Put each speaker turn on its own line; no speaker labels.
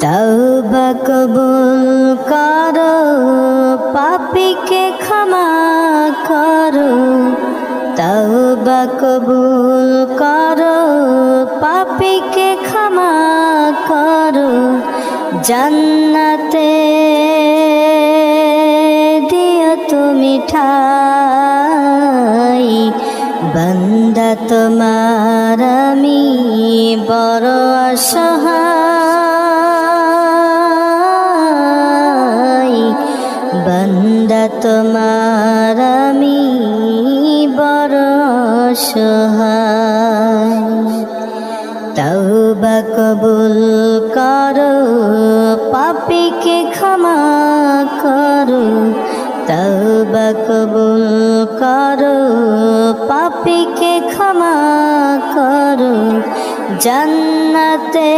তওবা কবুল করো, পাপীকে ক্ষমা করো। তওবা কবুল করো, পাপীকে ক্ষমা করো। জান্নাতে দিও তুমি ঠাই, বান্দা তোমার আমি বড় অসহায়। বান্দা তোমার আমি বড় অসহায়। তওবা কবুল করো, পাপীকে ক্ষমা করো। তওবা কবুল করো, পাপীকে ক্ষমা করো। জান্নাতে